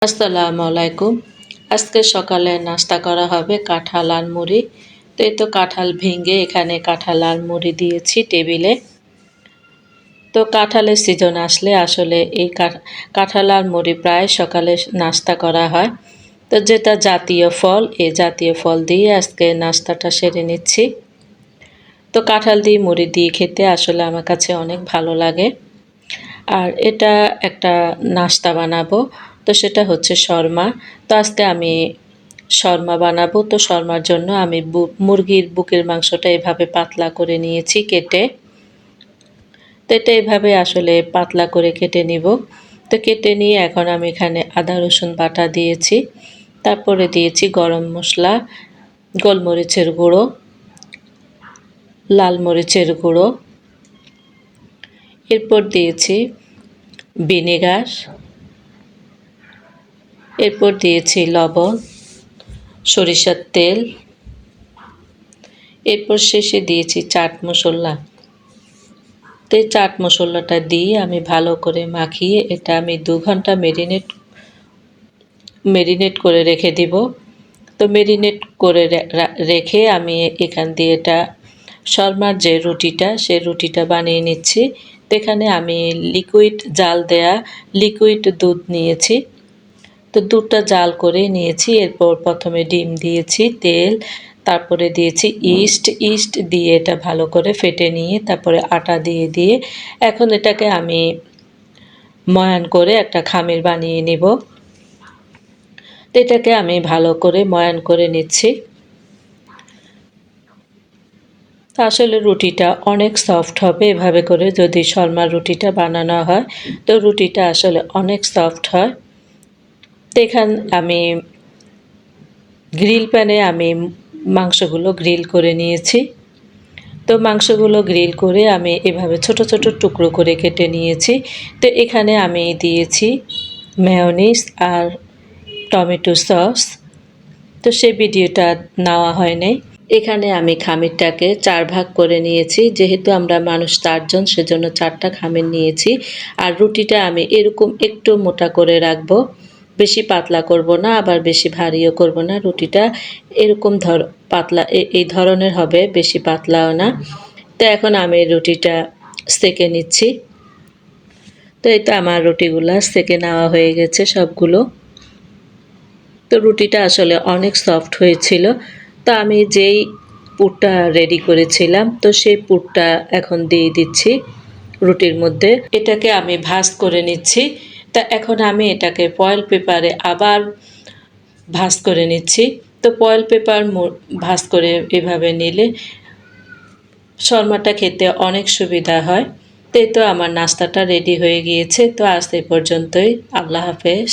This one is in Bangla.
আসসালামু আলাইকুম। আজকে সকালে নাস্তা করা হবে কাঁঠাল আর মুড়ি। তো এই তো কাঁঠাল ভেঙে এখানে কাঁঠাল আর মুড়ি দিয়েছি টেবিলে। তো কাঁঠালের সিজন আসলে আসলে এই কাঁঠাল আর মুড়ি প্রায় সকালে নাস্তা করা হয়। তো যেটা জাতীয় ফল, এই জাতীয় ফল দিয়ে আজকে নাস্তাটা সেরে নিচ্ছি। তো কাঁঠাল দিয়ে মুড়ি দিয়ে খেতে আসলে আমার কাছে অনেক ভালো লাগে। আর এটা একটা নাস্তা বানাবো, তো সেটা হচ্ছে শর্মা। তো আজকে আমি শর্মা বানাবো। তো শর্মার জন্য আমি মুরগির বুকের মাংসটা এভাবে পাতলা করে নিয়েছি কেটে। তো এটা এভাবে আসলে পাতলা করে কেটে নিব। তো কেটে নিয়ে এখন আমি এখানে আদা রসুন বাটা দিয়েছি, তারপরে দিয়েছি গরম মশলা, গোলমরিচের গুঁড়ো, লাল মরিচের গুঁড়ো, এরপর দিয়েছি ভিনেগার, এরপর দিয়েছি লবণ, সরিষার তেল, এরপর শেষে দিয়েছি চাট মশলা। তো এই চাট মশলাটা দিয়ে আমি ভালো করে মাখিয়ে এটা আমি 2 ঘন্টা মেরিনেট করে রেখে দিব। তো মেরিনেট করে রেখে আমি এখান দিয়ে এটা শর্মার যে রুটিটা, সেই রুটিটা বানিয়ে নিচ্ছি। তো এখানে আমি লিকুইড জাল দেয়া লিকুইড দুধ নিয়েছি। তো দুধটা জাল করে নিয়েছি। এরপর প্রথমে ডিম দিয়েছি, তেল, তারপরে দিয়েছি ইস্ট দিয়ে এটা ভালো করে ফেটে নিয়ে তারপরে আটা দিয়ে এখন এটাকে আমি ময়ান করে একটা খামির বানিয়ে নিব। তো এটাকে আমি ভালো করে ময়ান করে নিচ্ছি। তো আসলে রুটিটা অনেক সফট হবে এভাবে করে যদি শর্মার রুটিটা বানানো হয়। তো রুটিটা আসলে অনেক সফট হয়। তো এখানে আমি গ্রিল প্যানে আমি মাংসগুলো গ্রিল করে নিয়েছি। তো মাংসগুলো গ্রিল করে আমি এভাবে ছোট ছোট টুকরো করে কেটে নিয়েছি। তো এখানে আমি দিয়েছি মেয়োনিজ আর টমেটো সস। তো সেই ভিডিওটা নেওয়া হয় নাই। এখানে আমি খামিরটাকে 4 ভাগ করে নিয়েছি। যেহেতু আমরা মানুষ 4 জন, সেজন্য 4টা খামির নিয়েছি। আর রুটিটা আমি এরকম একটু মোটা করে রাখবো। বেশি পাতলা করব না, আবার বেশি ভারীও করব না। রুটিটা এরকম পাতলা এই ধরনের হবে, বেশি পাতলাও না। তো এখন আমি রুটিটা সেঁকে নিচ্ছি। তো এই তো আমার রুটিগুলা সেঁকে নেওয়া হয়ে গেছে সবগুলো। তো রুটিটা আসলে অনেক সফট হয়েছিল। তো আমি যেই পুরটা রেডি করেছিলাম, তো সেই পুরটা এখন দিয়ে দিচ্ছি রুটির মধ্যে। এটাকে আমি ভাঁজ করে নিচ্ছি। তা এখন আমি এটাকে ফয়েল পেপারে আবার ভাঁজ করে নিচ্ছি। তো ফয়েল পেপার ভাঁজ করে এভাবে নিলে শর্মাটা খেতে অনেক সুবিধা হয়। তো এই তো আমার নাস্তাটা রেডি হয়ে গিয়েছে। তো আজ এই পর্যন্তই। আল্লাহ হাফেজ।